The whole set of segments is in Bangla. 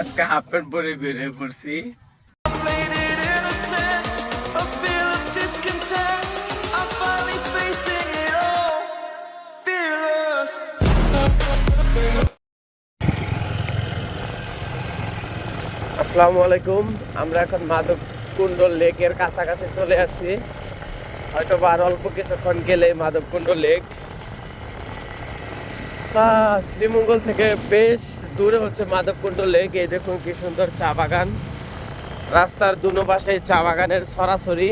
আজকে হাফ প্যান্ট পরে বেরিয়ে পড়ছি। আসসালামু আলাইকুম। আমরা এখন মাধবকুণ্ড লেকের কাছাকাছি চলে আসছি। হয়তো আর অল্প কিছুক্ষণ গেলে মাধবকুণ্ড লেক। শ্রীমঙ্গল থেকে বেশ দূরে হচ্ছে মাধবকুণ্ড লেক। এই দেখুন কি সুন্দর চা বাগান, রাস্তার দুনো পাশে চা বাগানের ছড়াছড়ি।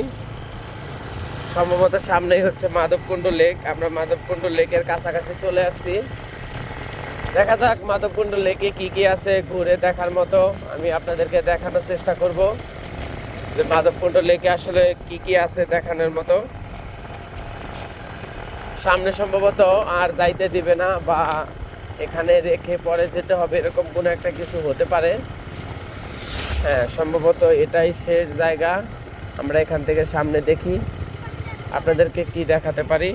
সম্ভবত সামনেই হচ্ছে মাধবকুণ্ড লেক। আমরা মাধবকুণ্ড লেকের কাছাকাছি চলে আসছি। দেখা যাক মাধবকুণ্ড লেকে কি কি আছে ঘুরে দেখার মতো। আমি আপনাদেরকে দেখানোর চেষ্টা করব যে মাধবকুণ্ড লেকে আসলে কি কি আছে দেখানোর মতো। সামনে সম্ভবত আর যাইতে দিবে না, বা এখানে রেখে পরে যেতে হবে, এরকম কোনো একটা কিছু হতে পারে। হ্যাঁ, সম্ভবত এটাই শেষ জায়গা। আমরা এখান থেকে সামনে দেখি আপনাদেরকে কি দেখাতে পারি।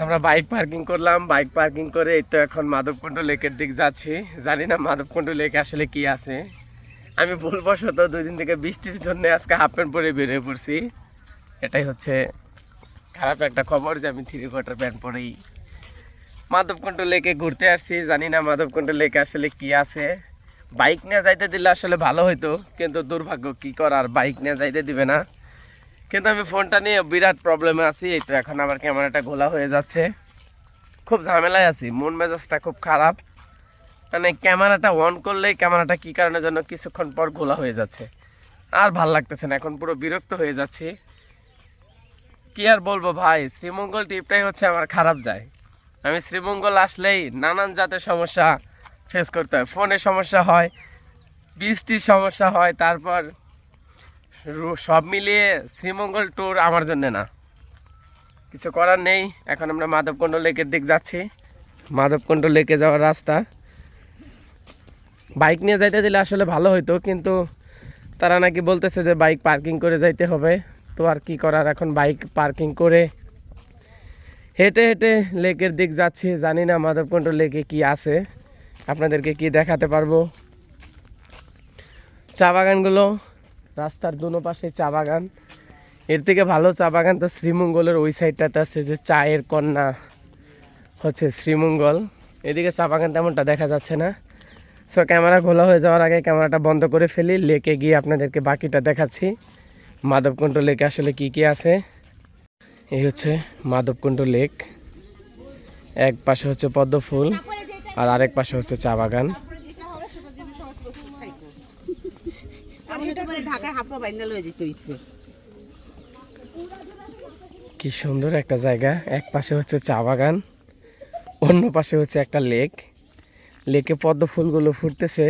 আমরা বাইক পার্কিং করলাম, বাইক পার্কিং করে এই তো এখন মাধবকুণ্ড লেকের দিক যাচ্ছি। জানি না মাধবকুণ্ড লেকে আসলে কি আছে। আমি ভুলবশত 2 দিন থেকে বৃষ্টির জন্য আজকে হাফ প্যান্ট পরে বেরিয়ে পড়ছি। এটাই হচ্ছে খারাপ একটা খবর যে আমি 3/4 প্যান্ট পরেই মাধবকুণ্ড লেকে ঘুরতে আসছি। জানি না মাধবকুণ্ড লেকে আসলে কি আছে। বাইক নিয়ে যাইতে দিলে আসলে ভালো হইতো, কিন্তু দুর্ভাগ্য, কি করার, বাইক নিয়ে যাইতে দিবে না। কিন্তু আমি ফোনটা নিয়ে বিরাট প্রবলেমে আছি। এই তো এখন আমার ক্যামেরাটা ঘোলা হয়ে যাচ্ছে, খুব ঝামেলায় আছি, মন মেজাজটা খুব খারাপ। মানে ক্যামেরাটা অন করলেই ক্যামেরাটা কী কারণে যেন কিছুক্ষণ পর ঘোলা হয়ে যাচ্ছে, আর ভাল লাগতেছে না, এখন পুরো বিরক্ত হয়ে যাচ্ছি। কি আর বলবো ভাই, শ্রীমঙ্গল ট্রিপটাই হচ্ছে আমার খারাপ যায়। আমি শ্রীমঙ্গল আসলেই নানান জাতের সমস্যা ফেস করতে হয়। ফোনে সমস্যা হয়, বৃষ্টির সমস্যা হয়, তারপর সব মিলিয়ে শ্রীমঙ্গল ট্যুর আমার জন্য না। কিছু করার নেই। এখন আমরা মাধবকুণ্ড লেকের দিক যাচ্ছি। মাধবকুণ্ড লেকে যাওয়ার রাস্তা। বাইক নিয়ে যাইতে দিলে আসলে ভালো হইতো, কিন্তু তারা নাকি বলতেছে যে বাইক পার্কিং করে যাইতে হবে। তো আর কি করার, এখন বাইক পার্কিং করে হেঁটে হেঁটে লেকের দিক যাচ্ছি। জানি না মাধবকুণ্ড লেকে কি আছে, আপনাদেরকে কি দেখাতে পারবো। চা বাগানগুলো, রাস্তার দুনো পাশে চা বাগান। এর থেকে ভালো চা বাগান তো শ্রীমঙ্গলের ওই সাইডটাতে আছে, যে চায়ের কন্যা হচ্ছে শ্রীমঙ্গল। এদিকে চা বাগান তেমনটা দেখা যাচ্ছে না। সো ক্যামেরা খোলা হয়ে যাওয়ার আগে ক্যামেরাটা বন্ধ করে ফেলি, লেকে গিয়ে আপনাদেরকে বাকিটা দেখাচ্ছি। মাধবকুণ্ড লেকে আসলে কি কি আছে। এই হচ্ছে মাধবকুণ্ড লেক। এক পাশে হচ্ছে পদ্ম ফুল, আর আরেক পাশে হচ্ছে চা বাগান। কি সুন্দর একটা জায়গা। এক পাশে হচ্ছে চা বাগান, অন্য পাশে হচ্ছে একটা লেক। লেকে পদ্ম ফুলগুলো ফুটতেছে।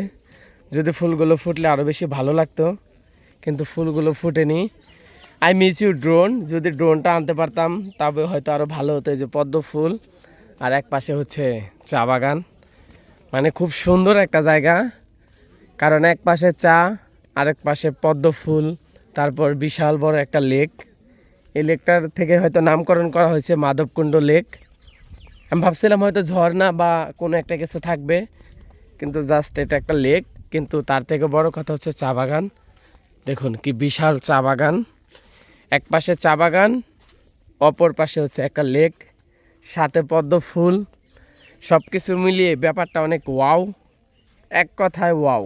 যদি ফুলগুলো ফুটলে আরও বেশি ভালো লাগতো, কিন্তু ফুলগুলো ফুটেনি। I miss you drone. যদি ড্রোনটা আনতে পারতাম তবে হয়তো আরও ভালো হতো। এই যে পদ্ম ফুল, আর এক পাশে হচ্ছে চা বাগান। মানে খুব সুন্দর একটা জায়গা, কারণ এক পাশে চা, আরেক পাশে পদ্ম ফুল, তারপর বিশাল বড় একটা লেক। এই লেকটার থেকে হয়তো নামকরণ করা হয়েছে মাধবকুণ্ড লেক। আমি ভাবছিলাম হয়তো ঝর্ণা বা কোনো একটা কিছু থাকবে, কিন্তু জাস্ট এটা একটা লেক। কিন্তু তার থেকে বড় কথা হচ্ছে চা বাগান। দেখুন কি বিশাল চা বাগান। এক পাশে চা বাগান, অপর পাশে হচ্ছে একটা লেক, সাথে পদ্ম ফুল। সব কিছু মিলিয়ে ব্যাপারটা অনেক ওয়াও, এক কথায় ওয়াও।